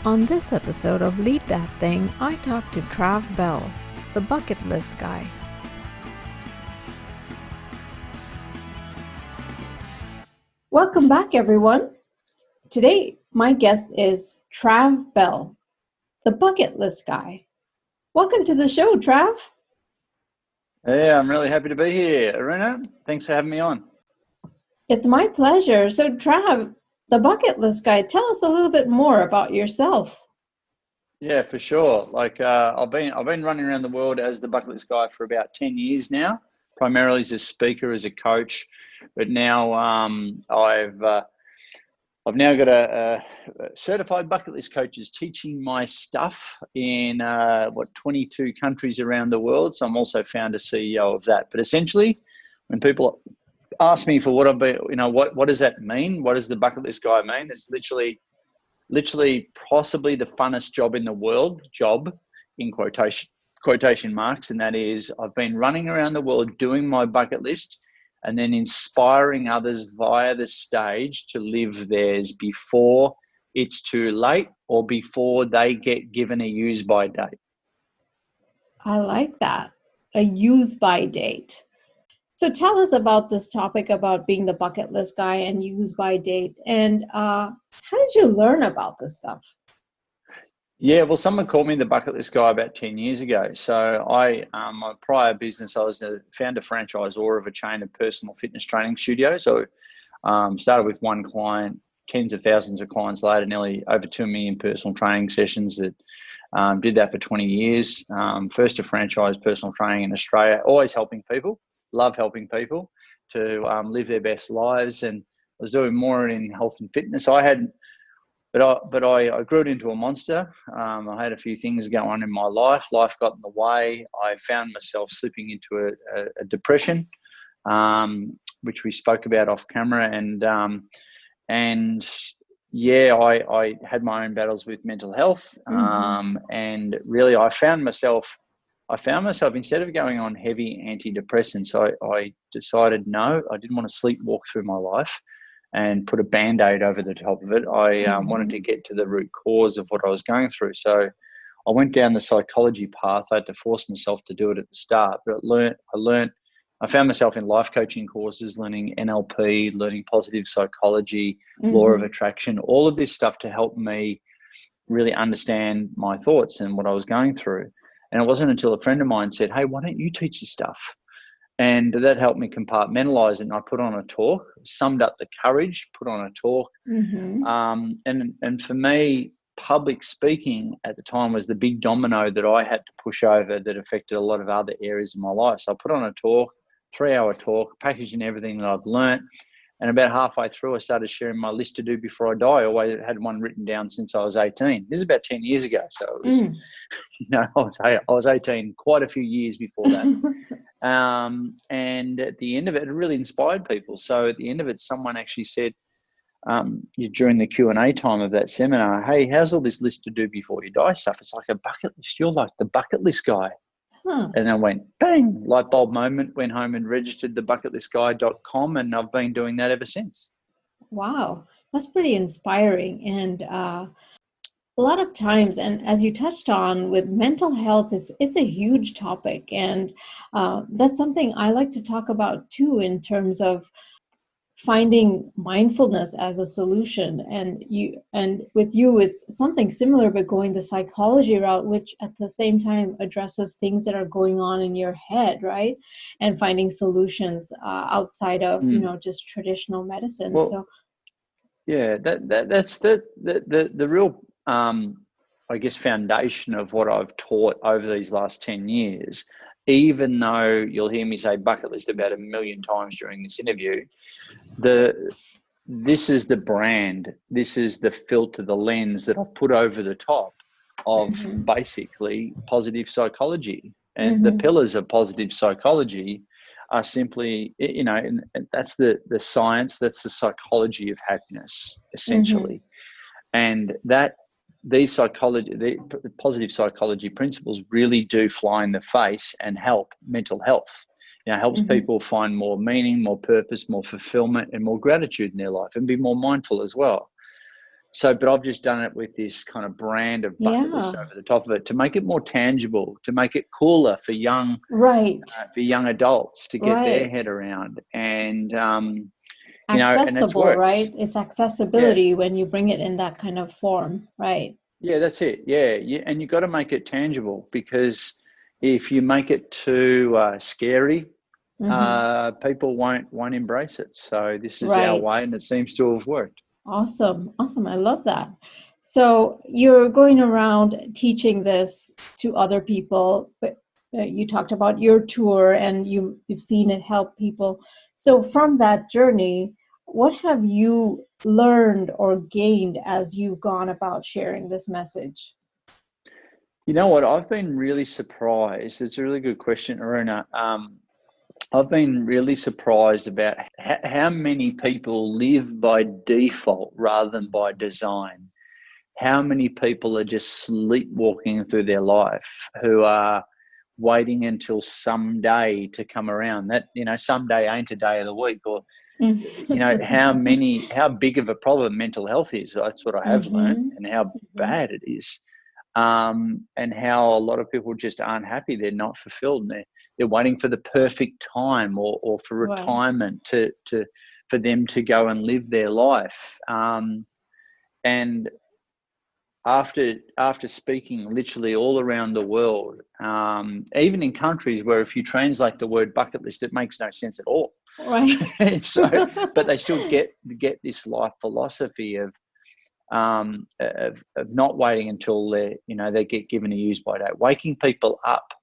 On this episode of Lead That Thing, I talked to Trav Bell, the bucket list guy. Welcome back, everyone. Today, my guest is Trav Bell, the bucket list guy. Welcome to the show, Trav. Yeah, I'm really happy to be here, Aruna. Thanks for having me on. It's my pleasure. So, Trav, the bucket list guy, tell us a little bit more about yourself. Yeah, for sure. I've been running around the world as the bucket list guy for about 10 years now, primarily as a speaker, as a coach. But now I've now got a certified bucket list coaches teaching my stuff in 22 countries around the world. So I'm also founder CEO of that. But essentially, when people ask me for what I've been, what does that mean? What does the bucket list guy mean? It's literally possibly the funnest job in the world, job in quotation marks. And that is, I've been running around the world doing my bucket list and then inspiring others via the stage to live theirs before it's too late or before they get given a use by date. I like that, a use by date. So tell us about this topic about being the bucket list guy and use by date. And how did you learn about this stuff? Yeah, well, someone called me the bucket list guy about 10 years ago. So my prior business, I was the founder franchisor of a chain of personal fitness training studios. So started with one client, tens of thousands of clients later, nearly over 2 million personal training sessions that did that for 20 years. First to franchise personal training in Australia, always helping people, love helping people to live their best lives. And I was doing more in health and fitness. But I grew it into a monster. I had a few things going on in my life. Life got in the way. I found myself slipping into a depression, which we spoke about off camera. And yeah, I had my own battles with mental health. And really, I found myself instead of going on heavy antidepressants, I decided no, I didn't want to sleepwalk through my life and put a Band-Aid over the top of it. I wanted to get to the root cause of what I was going through. So I went down the psychology path. I had to force myself to do it at the start, but I found myself in life coaching courses, learning NLP, learning positive psychology, law of attraction, all of this stuff to help me really understand my thoughts and what I was going through. And it wasn't until a friend of mine said, "Hey, why don't you teach this stuff?" And that helped me compartmentalize it. And I put on a talk, summed up the courage, put on a talk. And for me, public speaking at the time was the big domino that I had to push over that affected a lot of other areas of my life. So I put on a talk, 3-hour talk, packaging everything that I've learnt. And about halfway through, I started sharing my list to do before I die. I always had one written down since I was 18. This is about 10 years ago. So it was, I was 18 quite a few years before that. And at the end of it, it really inspired people. So at the end of it, someone actually said during the Q&A time of that seminar, "Hey, how's all this list to do before you die stuff? It's like a bucket list. You're like the bucket list guy." And I went, bang, light bulb moment, went home and registered thebucketlistguy.com, and I've been doing that ever since. Wow, that's pretty inspiring. And a lot of times, and as you touched on with mental health, it's a huge topic. And that's something I like to talk about too, in terms of finding mindfulness as a solution. And with you, it's something similar, but going the psychology route, which at the same time addresses things that are going on in your head, right? And finding solutions outside of just traditional medicine. Well, so yeah, that's the real I guess foundation of what I've taught over these last 10 years. Even though you'll hear me say bucket list about 1 million times during this interview, this is the brand, this is the filter, the lens that I've put over the top of basically positive psychology. And the pillars of positive psychology are simply, and that's the science, that's the psychology of happiness, essentially. And the positive psychology principles really do fly in the face and help mental health. Helps people find more meaning, more purpose, more fulfillment, and more gratitude in their life, and be more mindful as well. So, but I've just done it with this kind of brand of bucket list over the top of it to make it more tangible, to make it cooler for young adults to get their head around, and and it's accessible, worked. right? It's accessibility when you bring it in that kind of form, right? Yeah, that's it. Yeah, and you got to make it tangible, because if you make it too scary, people won't embrace it. So this is our way, and it seems to have worked. Awesome. I love that. So you're going around teaching this to other people, but you talked about your tour and you've seen it help people. So from that journey, what have you learned or gained as you've gone about sharing this message? You know what? I've been really surprised. It's a really good question, Aruna. I've been really surprised about how many people live by default rather than by design. How many people are just sleepwalking through their life, who are waiting until someday to come around. That, someday ain't a day of the week. Or, how big of a problem mental health is. That's what I have learned, and how bad it is. And how a lot of people just aren't happy. They're not fulfilled, and they're waiting for the perfect time or for retirement for them to go and live their life. And after speaking literally all around the world, even in countries where if you translate the word bucket list, it makes no sense at all. Right. So, but they still get this life philosophy of not waiting until they get given a use by date, waking people up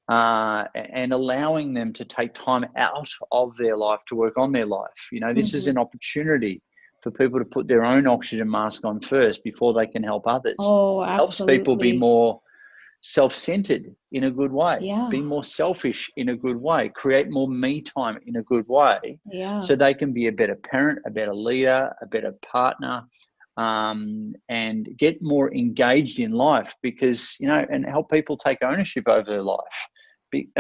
and allowing them to take time out of their life to work on their life. This is an opportunity for people to put their own oxygen mask on first before they can help others. Oh, absolutely. Helps people be more self-centered in a good way, Yeah. be more selfish in a good way, create more me time in a good way, so they can be a better parent, a better leader, a better partner, and get more engaged in life, because, and help people take ownership over their life,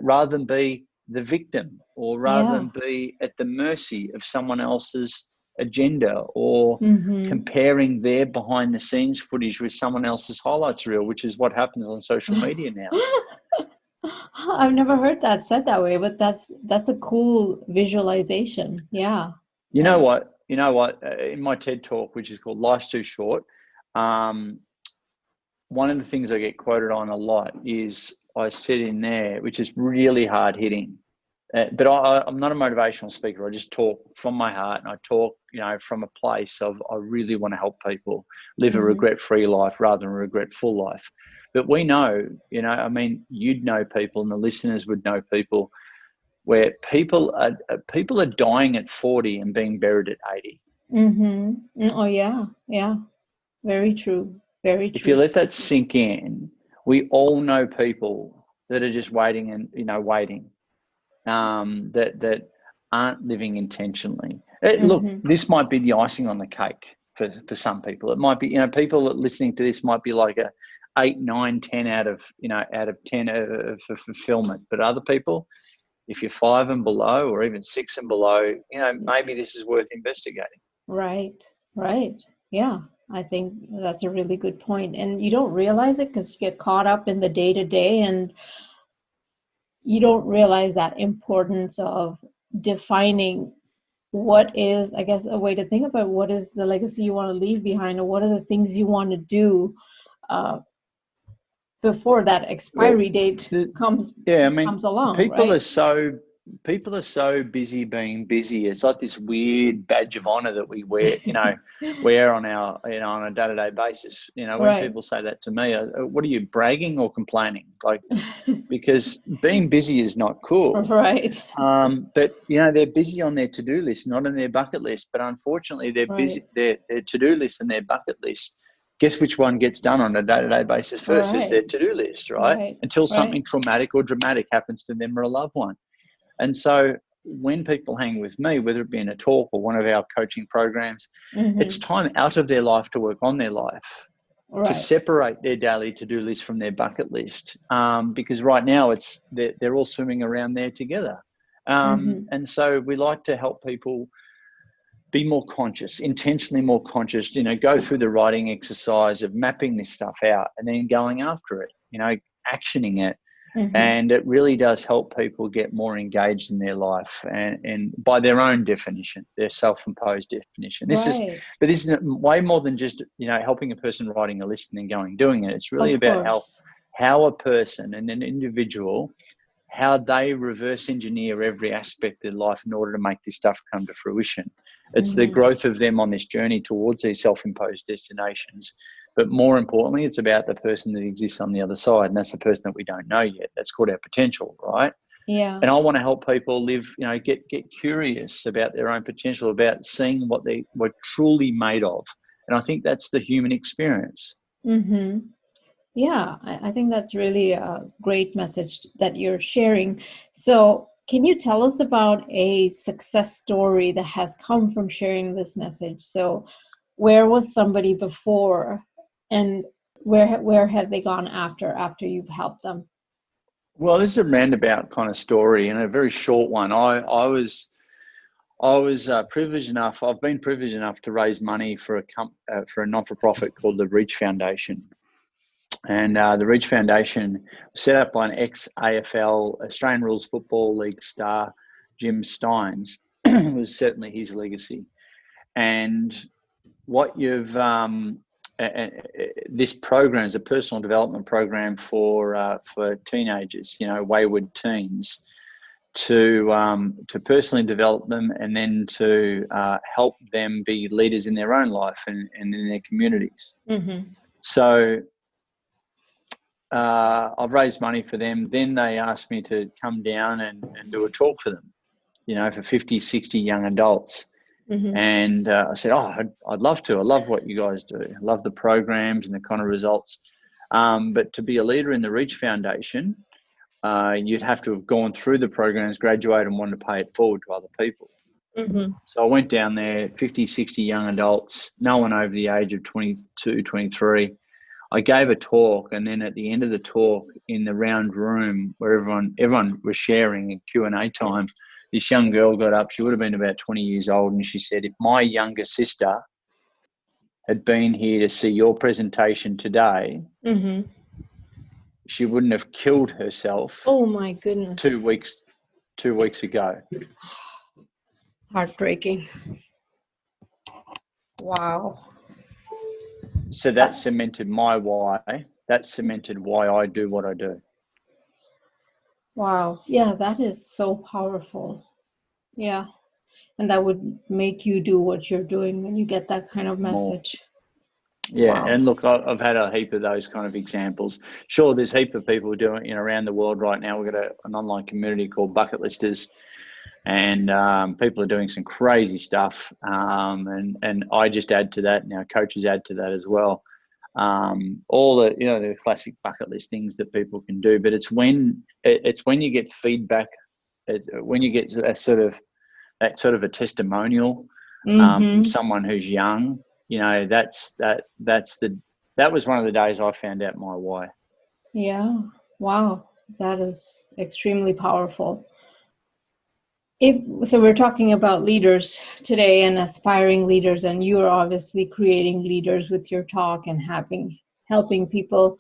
rather than be the victim, or rather than be at the mercy of someone else's agenda, or comparing their behind the scenes footage with someone else's highlights reel, which is what happens on social media now. I've never heard that said that way, but that's a cool visualization. Yeah. You know what? In my TED talk, which is called Life's Too Short, one of the things I get quoted on a lot is, I said in there, which is really hard hitting, but I'm not a motivational speaker. I just talk from my heart, and I talk, from a place of, I really want to help people live a regret-free life rather than a regretful life. But we know, you'd know people, and the listeners would know people, where people are dying at 40 and being buried at 80. Oh yeah, very true. Very true. If you let that sink in, we all know people that are just waiting and waiting, that aren't living intentionally. Look, this might be the icing on the cake for some people. It might be, people that listening to this might be like a 8, 9, 10 out of 10 for fulfillment. But other people, if you're 5 and below, or even 6 and below, maybe this is worth investigating. Right. Yeah, I think that's a really good point. And you don't realize it because you get caught up in the day-to-day, and you don't realize that importance of defining what is, I guess, a way to think about what is the legacy you want to leave behind, or what are the things you want to do before that expiry date comes along. People are so busy being busy. It's like this weird badge of honor that we wear, wear on our, on a day-to-day basis. When people say that to me, what are you, bragging or complaining? Like, because being busy is not cool. Right. But they're busy on their to-do list, not on their bucket list. But unfortunately, they're busy, their to-do list and their bucket list. Guess which one gets done on a day-to-day basis first? Is their to-do list, right? Until something traumatic or dramatic happens to them or a loved one. And so when people hang with me, whether it be in a talk or one of our coaching programs, it's time out of their life to work on their life, to separate their daily to-do list from their bucket list, because right now they're all swimming around there together. And so we like to help people be more conscious, intentionally more conscious, go through the writing exercise of mapping this stuff out and then going after it, actioning it. Mm-hmm. And it really does help people get more engaged in their life and by their own definition, their self-imposed definition. This is way more than just, helping a person writing a list and then going and doing it. It's really about how a person and an individual, how they reverse engineer every aspect of their life in order to make this stuff come to fruition. It's the growth of them on this journey towards these self-imposed destinations. But more importantly, it's about the person that exists on the other side. And that's the person that we don't know yet. That's called our potential, right? Yeah. And I want to help people live, get curious about their own potential, about seeing what they were truly made of. And I think that's the human experience. Mm-hmm. Yeah, I think that's really a great message that you're sharing. So can you tell us about a success story that has come from sharing this message? So where was somebody before and where have they gone after you've helped them? Well, this is a roundabout kind of story and a very short one. I was privileged enough. I've been privileged enough to raise money for a not-for-profit called the Reach Foundation. And the Reach Foundation was set up by an ex-AFL Australian Rules Football League star, Jim Steins. Was certainly his legacy. And what this program is a personal development program for teenagers, wayward teens, to personally develop them and then to help them be leaders in their own life and in their communities. Mm-hmm. So I've raised money for them. Then they asked me to come down and do a talk for them, for 50, 60 young adults. Mm-hmm. And I said, I'd love to. I love what you guys do. I love the programs and the kind of results. But to be a leader in the Reach Foundation, you'd have to have gone through the programs, graduated and wanted to pay it forward to other people. Mm-hmm. So I went down there, 50, 60 young adults, no one over the age of 22, 23. I gave a talk, and then at the end of the talk in the round room where everyone was sharing a Q&A time, this young girl got up. She would have been about 20 years old, and she said, if my younger sister had been here to see your presentation today, mm-hmm. she wouldn't have killed herself. Oh my goodness. 2 weeks ago. It's heartbreaking. Wow. So that cemented my why. That cemented why I do what I do. Wow. Yeah, that is so powerful. Yeah. And that would make you do what you're doing when you get that kind of message. Yeah. Wow. And look, I've had a heap of those kind of examples. Sure, there's a heap of people doing around the world right now. We've got an online community called Bucket Listers, and people are doing some crazy stuff. And I just add to that, and our coaches add to that as well. All the the classic bucket list things that people can do, but it's when you get feedback, when you get that sort of a testimonial from someone who's young. That was one of the days I found out my why. Yeah. Wow. That is extremely powerful. So we're talking about leaders today and aspiring leaders, and you are obviously creating leaders with your talk and helping people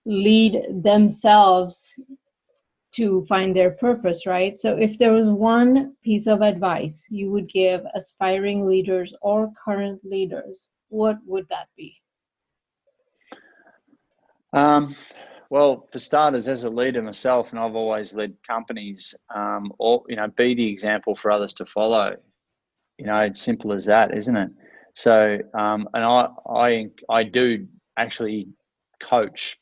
lead themselves to find their purpose, right? So if there was one piece of advice you would give aspiring leaders or current leaders, what would that be? Well, for starters, as a leader myself, and I've always led companies, be the example for others to follow. It's simple as that, isn't it? So, and I do actually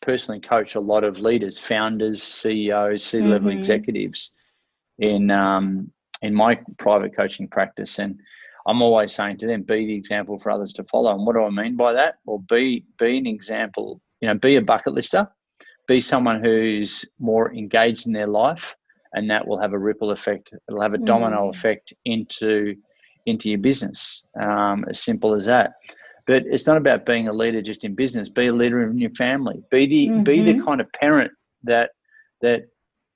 personally coach a lot of leaders, founders, CEOs, C-level executives in my private coaching practice. And I'm always saying to them, be the example for others to follow. And what do I mean by that? Well, be an example, be a bucket lister. Be someone who's more engaged in their life, and that will have a ripple effect. It'll have a domino effect into your business. As simple as that. But it's not about being a leader just in business. Be a leader in your family. Be the kind of parent that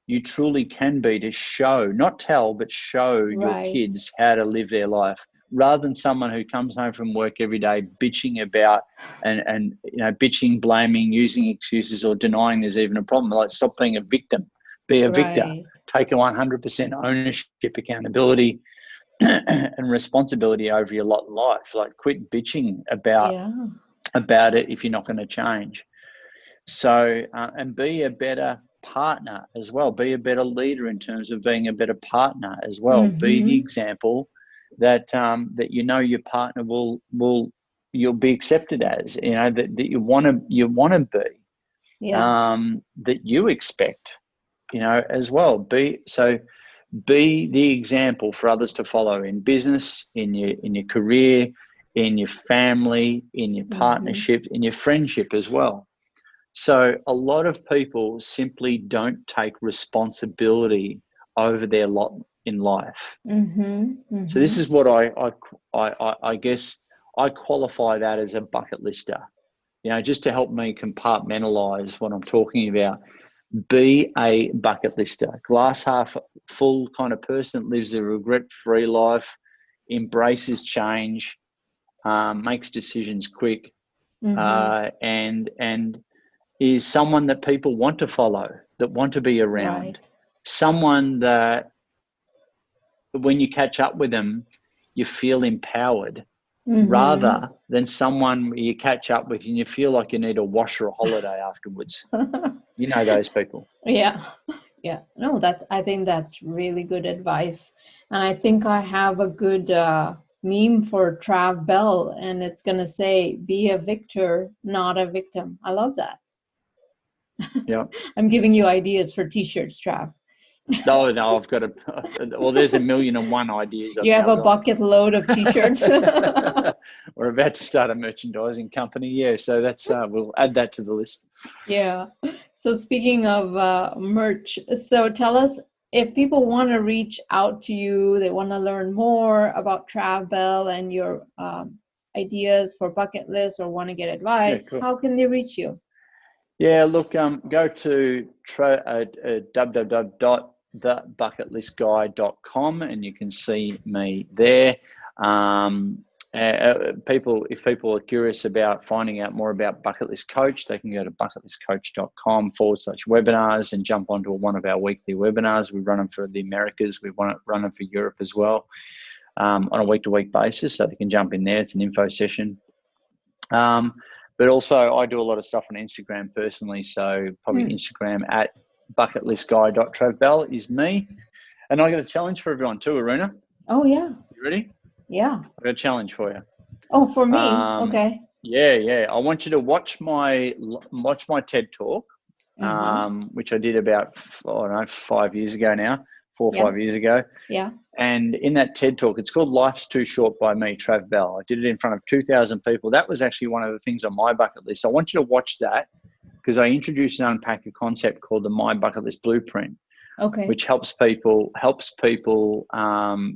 you truly can be, to show, not tell, but show your kids how to live their life rather than someone who comes home from work every day bitching about and bitching, blaming, using excuses, or denying there's even a problem. Like, stop being a victim. Be a victor. Right. Take a 100% ownership, accountability, and responsibility over your lot in life. Like, quit bitching about it if you're not going to change. So, and be a better partner as well. Be a better leader in terms of being a better partner as well. Be the example that your partner you'll be accepted as, that you want to be, that you expect, as well. Be the example for others to follow in business, in your career, in your family, in your partnership, in your friendship as well. So a lot of people simply don't take responsibility over their lot in life. So this is what I guess I qualify that as a bucket lister, just to help me compartmentalize what I'm talking about. Be a bucket lister, glass half full kind of person that lives a regret-free life, embraces change, makes decisions quick, and is someone that people want to follow, that want to be around. Right. Someone that when you catch up with them, you feel empowered, rather than someone you catch up with and you feel like you need a wash or a holiday afterwards. You know those people. Yeah. No, I think that's really good advice. And I think I have a good meme for Trav Bell, and it's going to say, be a victor, not a victim. I love that. Yeah. I'm giving you ideas for t-shirts, Trav. No, I've got there's 1,000,001 ideas. You have a bucket load of t-shirts. We're about to start a merchandising company. Yeah. So that's, we'll add that to the list. Yeah. So speaking of merch, so tell us, if people want to reach out to you, they want to learn more about Trav Bell and your ideas for bucket lists, or want to get advice, How can they reach you? Yeah, look, go to www.thebucketlistguy.com and you can see me there. If people are curious about finding out more about Bucket List Coach, they can go to bucketlistcoach.com/webinars and jump onto one of our weekly webinars. We run them for the Americas. We run them for Europe as well, on a week-to-week basis, so they can jump in there. It's an info session. But also I do a lot of stuff on Instagram personally. So probably Instagram at bucketlistguy.travbell is me. And I got a challenge for everyone too, Aruna. Oh, yeah. You ready? Yeah. I got a challenge for you. Oh, for me? Okay. Yeah. I want you to watch my TED Talk, which I did about, 5 years ago now, 4 or 5 years ago. Yeah. And in that TED Talk, it's called Life's Too Short by me, Trav Bell. I did it in front of 2,000 people. That was actually one of the things on my bucket list. I want you to watch that because I introduce and unpack a concept called the My Bucket List Blueprint, which helps people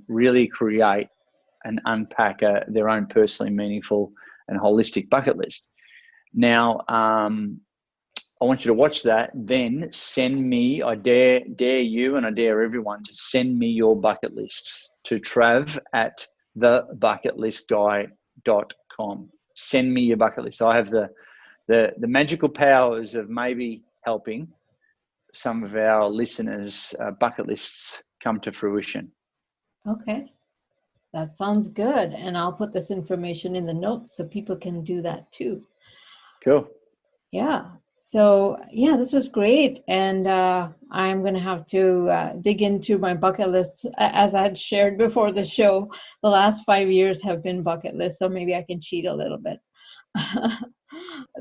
really create and unpack their own personally meaningful and holistic bucket list. Now, I want you to watch that, then send me, I dare you and I dare everyone to send me your bucket lists to trav@thebucketlistguy.com. Send me your bucket list. I have the magical powers of maybe helping some of our listeners' bucket lists come to fruition. Okay. That sounds good. And I'll put this information in the notes so people can do that too. Cool. Yeah. So, this was great. And I'm going to have to dig into my bucket list. As I had shared before the show, the last 5 years have been bucket lists. So maybe I can cheat a little bit.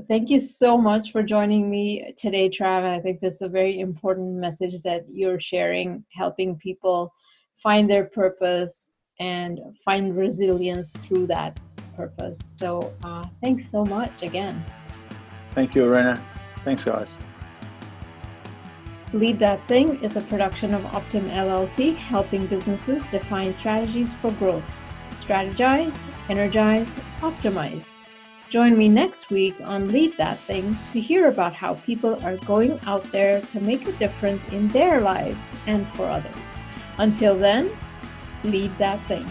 Thank you so much for joining me today, Trav. I think this is a very important message that you're sharing, helping people find their purpose and find resilience through that purpose. So thanks so much again. Thank you, Aruna. Thanks, guys. Lead That Thing is a production of Optim LLC, helping businesses define strategies for growth. Strategize, energize, optimize. Join me next week on Lead That Thing to hear about how people are going out there to make a difference in their lives and for others. Until then, lead that thing.